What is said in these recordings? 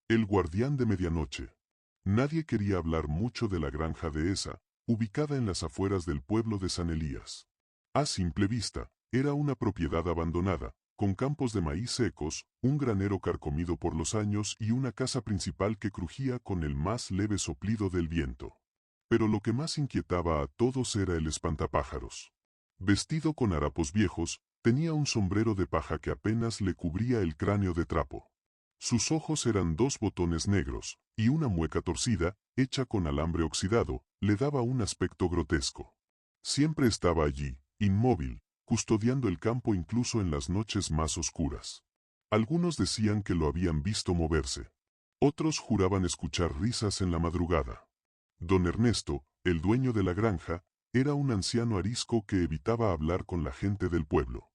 El guardián de medianoche. Nadie quería hablar mucho de la granja dehesa, ubicada en las afueras del pueblo de San Elías. A simple vista, era una propiedad abandonada, con campos de maíz secos, un granero carcomido por los años y una casa principal que crujía con el más leve soplido del viento. Pero lo que más inquietaba a todos era el espantapájaros. Vestido con harapos viejos, tenía un sombrero de paja que apenas le cubría el cráneo de trapo. Sus ojos eran dos botones negros, y una mueca torcida, hecha con alambre oxidado, le daba un aspecto grotesco. Siempre estaba allí, inmóvil, custodiando el campo incluso en las noches más oscuras. Algunos decían que lo habían visto moverse. Otros juraban escuchar risas en la madrugada. Don Ernesto, el dueño de la granja, era un anciano arisco que evitaba hablar con la gente del pueblo.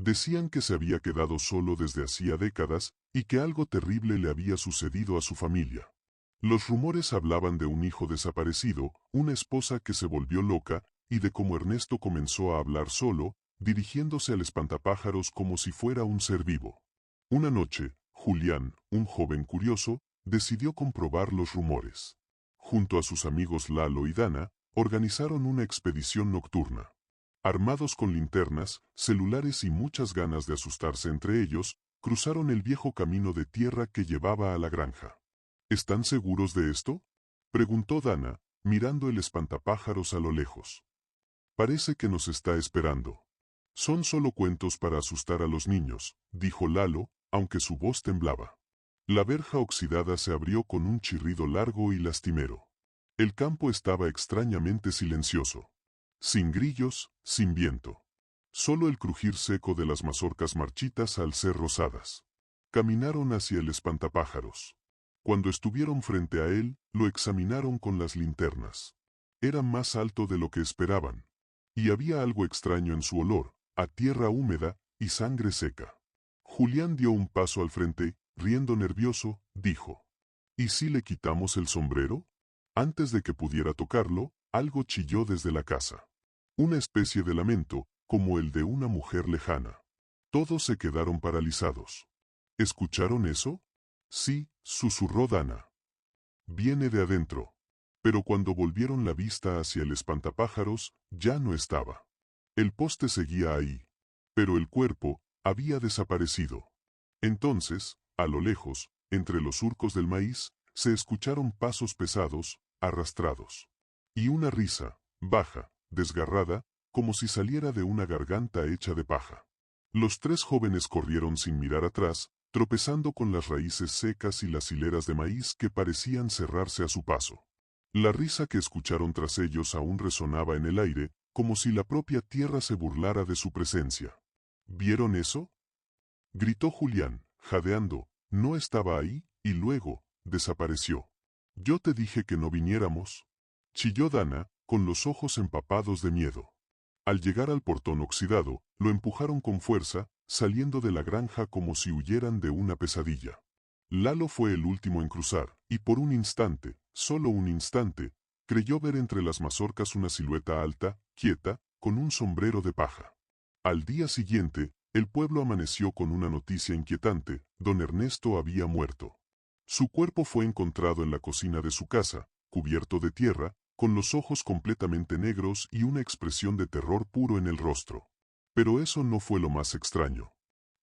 Decían que se había quedado solo desde hacía décadas y que algo terrible le había sucedido a su familia. Los rumores hablaban de un hijo desaparecido, una esposa que se volvió loca, y de cómo Ernesto comenzó a hablar solo, dirigiéndose al espantapájaros como si fuera un ser vivo. Una noche, Julián, un joven curioso, decidió comprobar los rumores. Junto a sus amigos Lalo y Dana, organizaron una expedición nocturna. Armados con linternas, celulares y muchas ganas de asustarse entre ellos, cruzaron el viejo camino de tierra que llevaba a la granja. ¿Están seguros de esto?, preguntó Dana, mirando el espantapájaros a lo lejos. Parece que nos está esperando. Son solo cuentos para asustar a los niños, dijo Lalo, aunque su voz temblaba. La verja oxidada se abrió con un chirrido largo y lastimero. El campo estaba extrañamente silencioso. Sin grillos, sin viento. Solo el crujir seco de las mazorcas marchitas al ser rosadas. Caminaron hacia el espantapájaros. Cuando estuvieron frente a él, lo examinaron con las linternas. Era más alto de lo que esperaban. Y había algo extraño en su olor, a tierra húmeda y sangre seca. Julián dio un paso al frente, riendo nervioso, dijo: ¿Y si le quitamos el sombrero? Antes de que pudiera tocarlo, algo chilló desde la casa. Una especie de lamento, como el de una mujer lejana. Todos se quedaron paralizados. ¿Escucharon eso? Sí, susurró Dana. Viene de adentro. Pero cuando volvieron la vista hacia el espantapájaros, ya no estaba. El poste seguía ahí. Pero el cuerpo había desaparecido. Entonces, a lo lejos, entre los surcos del maíz, se escucharon pasos pesados, arrastrados. Y una risa, baja, desgarrada, como si saliera de una garganta hecha de paja. Los tres jóvenes corrieron sin mirar atrás, tropezando con las raíces secas y las hileras de maíz que parecían cerrarse a su paso. La risa que escucharon tras ellos aún resonaba en el aire, como si la propia tierra se burlara de su presencia. ¿Vieron eso?, gritó Julián, jadeando. No estaba ahí, y luego, desapareció. Yo te dije que no viniéramos, chilló Dana, con los ojos empapados de miedo. Al llegar al portón oxidado, lo empujaron con fuerza, saliendo de la granja como si huyeran de una pesadilla. Lalo fue el último en cruzar, y por un instante, solo un instante, creyó ver entre las mazorcas una silueta alta, quieta, con un sombrero de paja. Al día siguiente, el pueblo amaneció con una noticia inquietante: don Ernesto había muerto. Su cuerpo fue encontrado en la cocina de su casa, cubierto de tierra, con los ojos completamente negros y una expresión de terror puro en el rostro. Pero eso no fue lo más extraño.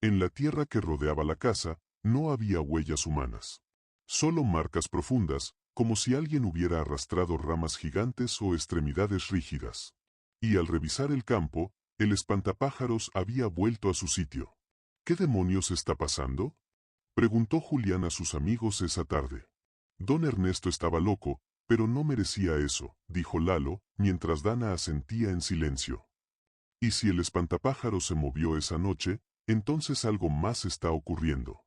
En la tierra que rodeaba la casa, no había huellas humanas. Solo marcas profundas, como si alguien hubiera arrastrado ramas gigantes o extremidades rígidas. Y al revisar el campo, el espantapájaros había vuelto a su sitio. ¿Qué demonios está pasando?, preguntó Julián a sus amigos esa tarde. Don Ernesto estaba loco, pero no merecía eso, dijo Lalo, mientras Dana asentía en silencio. Y si el espantapájaros se movió esa noche, entonces algo más está ocurriendo.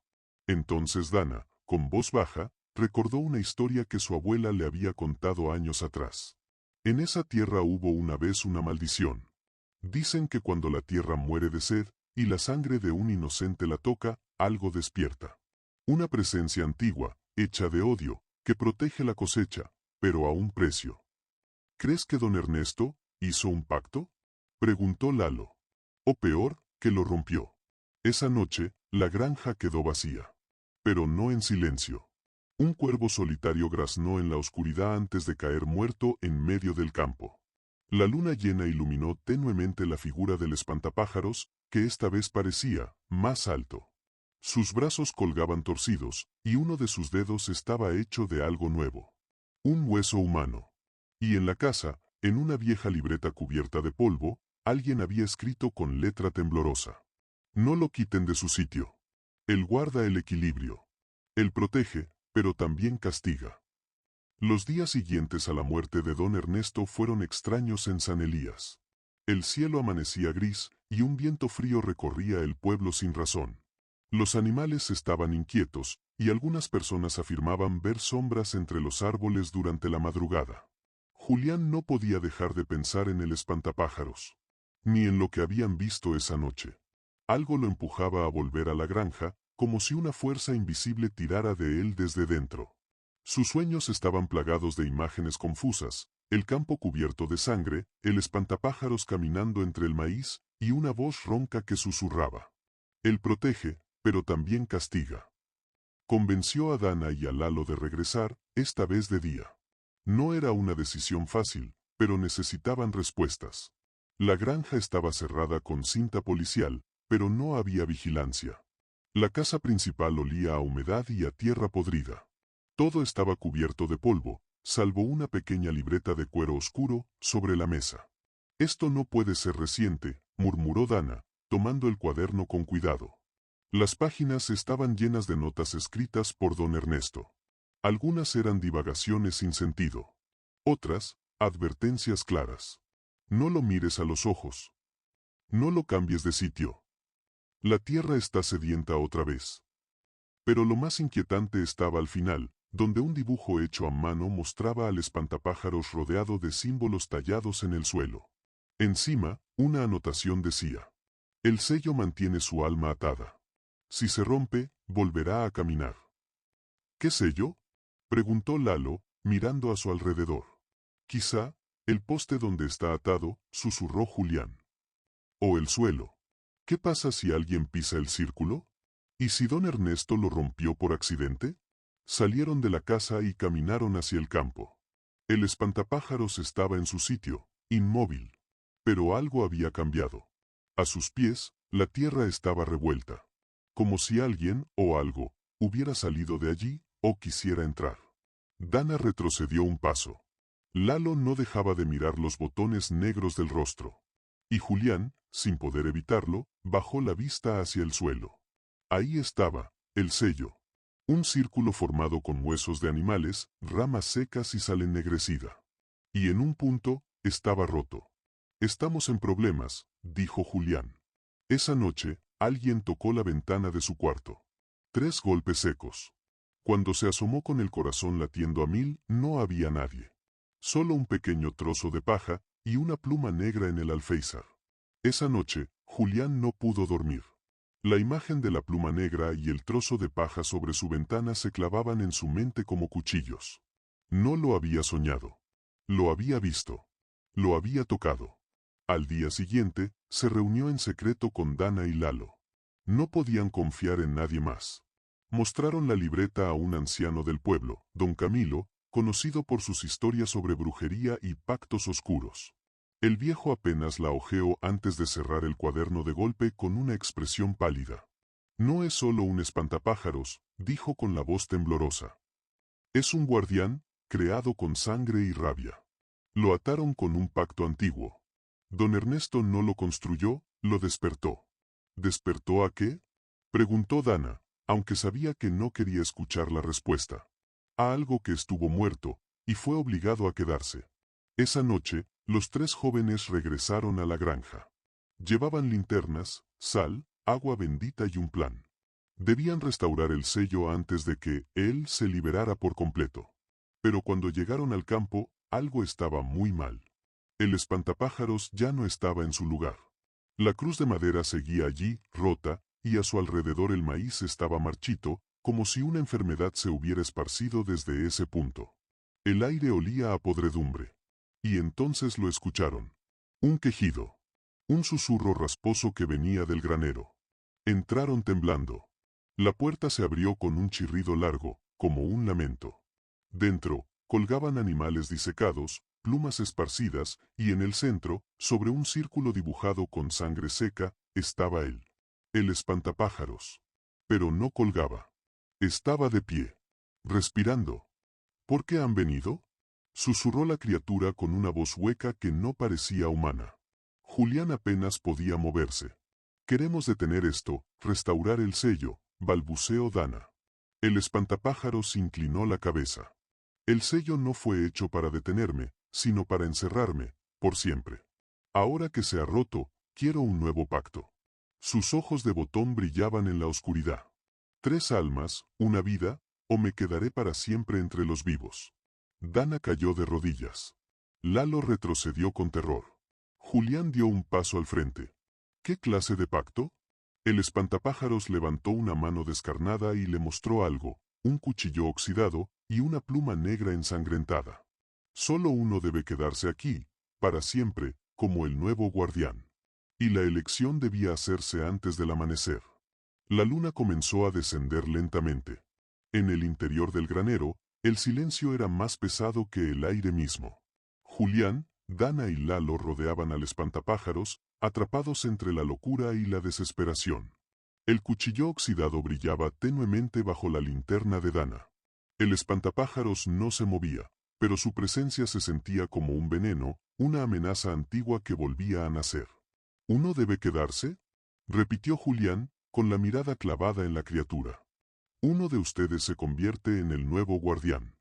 Entonces Dana, con voz baja, recordó una historia que su abuela le había contado años atrás. En esa tierra hubo una vez una maldición. Dicen que cuando la tierra muere de sed, y la sangre de un inocente la toca, algo despierta. Una presencia antigua, hecha de odio, que protege la cosecha, pero a un precio. ¿Crees que don Ernesto hizo un pacto?, preguntó Lalo. O peor, que lo rompió. Esa noche, la granja quedó vacía. Pero no en silencio. Un cuervo solitario graznó en la oscuridad antes de caer muerto en medio del campo. La luna llena iluminó tenuemente la figura del espantapájaros, que esta vez parecía más alto. Sus brazos colgaban torcidos, y uno de sus dedos estaba hecho de algo nuevo. Un hueso humano. Y en la casa, en una vieja libreta cubierta de polvo, alguien había escrito con letra temblorosa: no lo quiten de su sitio. Él guarda el equilibrio. Él protege, pero también castiga. Los días siguientes a la muerte de don Ernesto fueron extraños en San Elías. El cielo amanecía gris, y un viento frío recorría el pueblo sin razón. Los animales estaban inquietos, y algunas personas afirmaban ver sombras entre los árboles durante la madrugada. Julián no podía dejar de pensar en el espantapájaros, ni en lo que habían visto esa noche. Algo lo empujaba a volver a la granja, como si una fuerza invisible tirara de él desde dentro. Sus sueños estaban plagados de imágenes confusas: el campo cubierto de sangre, el espantapájaros caminando entre el maíz, y una voz ronca que susurraba: él protege, pero también castiga. Convenció a Dana y a Lalo de regresar, esta vez de día. No era una decisión fácil, pero necesitaban respuestas. La granja estaba cerrada con cinta policial, pero no había vigilancia. La casa principal olía a humedad y a tierra podrida. Todo estaba cubierto de polvo, salvo una pequeña libreta de cuero oscuro sobre la mesa. Esto no puede ser reciente, murmuró Dana, tomando el cuaderno con cuidado. Las páginas estaban llenas de notas escritas por don Ernesto. Algunas eran divagaciones sin sentido. Otras, advertencias claras. No lo mires a los ojos. No lo cambies de sitio. La tierra está sedienta otra vez. Pero lo más inquietante estaba al final, donde un dibujo hecho a mano mostraba al espantapájaros rodeado de símbolos tallados en el suelo. Encima, una anotación decía: el sello mantiene su alma atada. Si se rompe, volverá a caminar. ¿Qué sello?, preguntó Lalo, mirando a su alrededor. Quizá, el poste donde está atado, susurró Julián. O el suelo. ¿Qué pasa si alguien pisa el círculo? ¿Y si don Ernesto lo rompió por accidente? Salieron de la casa y caminaron hacia el campo. El espantapájaros estaba en su sitio, inmóvil. Pero algo había cambiado. A sus pies, la tierra estaba revuelta. Como si alguien, o algo, hubiera salido de allí, o quisiera entrar. Dana retrocedió un paso. Lalo no dejaba de mirar los botones negros del rostro. Y Julián, sin poder evitarlo, bajó la vista hacia el suelo. Ahí estaba, el sello. Un círculo formado con huesos de animales, ramas secas y sal ennegrecida. Y en un punto, estaba roto. Estamos en problemas, dijo Julián. Esa noche, alguien tocó la ventana de su cuarto. 3 golpes secos. Cuando se asomó con el corazón latiendo a 1000, no había nadie. Solo un pequeño trozo de paja, y una pluma negra en el alféizar. Esa noche, Julián no pudo dormir. La imagen de la pluma negra y el trozo de paja sobre su ventana se clavaban en su mente como cuchillos. No lo había soñado. Lo había visto. Lo había tocado. Al día siguiente, se reunió en secreto con Dana y Lalo. No podían confiar en nadie más. Mostraron la libreta a un anciano del pueblo, don Camilo, conocido por sus historias sobre brujería y pactos oscuros. El viejo apenas la hojeó antes de cerrar el cuaderno de golpe con una expresión pálida. No es solo un espantapájaros, dijo con la voz temblorosa. Es un guardián, creado con sangre y rabia. Lo ataron con un pacto antiguo. Don Ernesto no lo construyó, lo despertó. ¿Despertó a qué?, preguntó Dana, aunque sabía que no quería escuchar la respuesta. A algo que estuvo muerto, y fue obligado a quedarse. Esa noche, los 3 jóvenes regresaron a la granja. Llevaban linternas, sal, agua bendita y un plan. Debían restaurar el sello antes de que él se liberara por completo. Pero cuando llegaron al campo, algo estaba muy mal. El espantapájaros ya no estaba en su lugar. La cruz de madera seguía allí, rota, y a su alrededor el maíz estaba marchito, como si una enfermedad se hubiera esparcido desde ese punto. El aire olía a podredumbre. Y entonces lo escucharon. Un quejido. Un susurro rasposo que venía del granero. Entraron temblando. La puerta se abrió con un chirrido largo, como un lamento. Dentro, colgaban animales disecados, plumas esparcidas, y en el centro, sobre un círculo dibujado con sangre seca, estaba él. El espantapájaros. Pero no colgaba. Estaba de pie. Respirando. ¿Por qué han venido?, susurró la criatura con una voz hueca que no parecía humana. Julián apenas podía moverse. Queremos detener esto, restaurar el sello, balbuceó Dana. El espantapájaros inclinó la cabeza. El sello no fue hecho para detenerme, sino para encerrarme, por siempre. Ahora que se ha roto, quiero un nuevo pacto. Sus ojos de botón brillaban en la oscuridad. 3 almas, una vida, o me quedaré para siempre entre los vivos. Dana cayó de rodillas. Lalo retrocedió con terror. Julián dio un paso al frente. ¿Qué clase de pacto? El espantapájaros levantó una mano descarnada y le mostró algo, un cuchillo oxidado y una pluma negra ensangrentada. Solo uno debe quedarse aquí, para siempre, como el nuevo guardián. Y la elección debía hacerse antes del amanecer. La luna comenzó a descender lentamente. En el interior del granero, el silencio era más pesado que el aire mismo. Julián, Dana y Lalo rodeaban al espantapájaros, atrapados entre la locura y la desesperación. El cuchillo oxidado brillaba tenuemente bajo la linterna de Dana. El espantapájaros no se movía, pero su presencia se sentía como un veneno, una amenaza antigua que volvía a nacer. ¿Uno debe quedarse?, repitió Julián, con la mirada clavada en la criatura. Uno de ustedes se convierte en el nuevo guardián.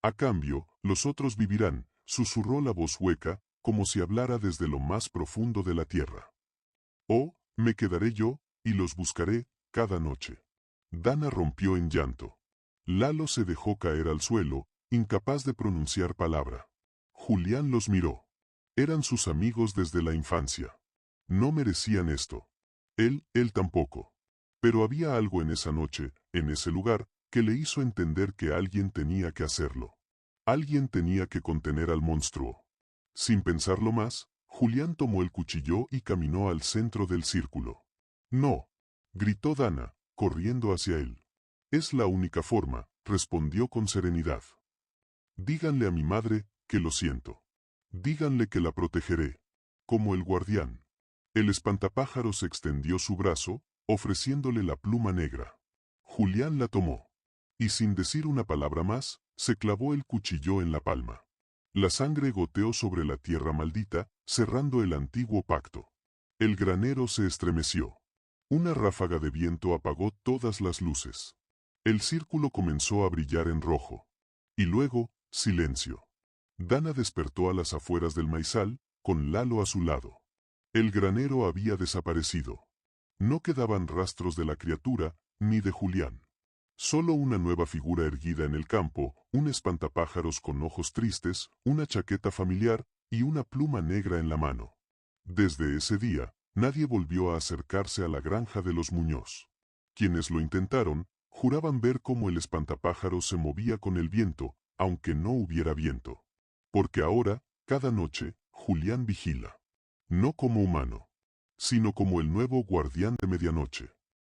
A cambio, los otros vivirán, susurró la voz hueca, como si hablara desde lo más profundo de la tierra. Oh, me quedaré yo, y los buscaré, cada noche. Dana rompió en llanto. Lalo se dejó caer al suelo, incapaz de pronunciar palabra. Julián los miró. Eran sus amigos desde la infancia. No merecían esto. Él tampoco. Pero había algo en esa noche, en ese lugar, que le hizo entender que alguien tenía que hacerlo. Alguien tenía que contener al monstruo. Sin pensarlo más, Julián tomó el cuchillo y caminó al centro del círculo. «No», gritó Dana, corriendo hacia él. «Es la única forma», respondió con serenidad. «Díganle a mi madre que lo siento. Díganle que la protegeré. Como el guardián». El espantapájaros extendió su brazo, ofreciéndole la pluma negra. Julián la tomó. Y sin decir una palabra más, se clavó el cuchillo en la palma. La sangre goteó sobre la tierra maldita, cerrando el antiguo pacto. El granero se estremeció. Una ráfaga de viento apagó todas las luces. El círculo comenzó a brillar en rojo. Y luego, silencio. Dana despertó a las afueras del maizal, con Lalo a su lado. El granero había desaparecido. No quedaban rastros de la criatura, ni de Julián. Solo una nueva figura erguida en el campo, un espantapájaros con ojos tristes, una chaqueta familiar y una pluma negra en la mano. Desde ese día, nadie volvió a acercarse a la granja de los Muñoz. Quienes lo intentaron, juraban ver cómo el espantapájaros se movía con el viento, aunque no hubiera viento. Porque ahora, cada noche, Julián vigila. No como humano, sino como el nuevo guardián de medianoche.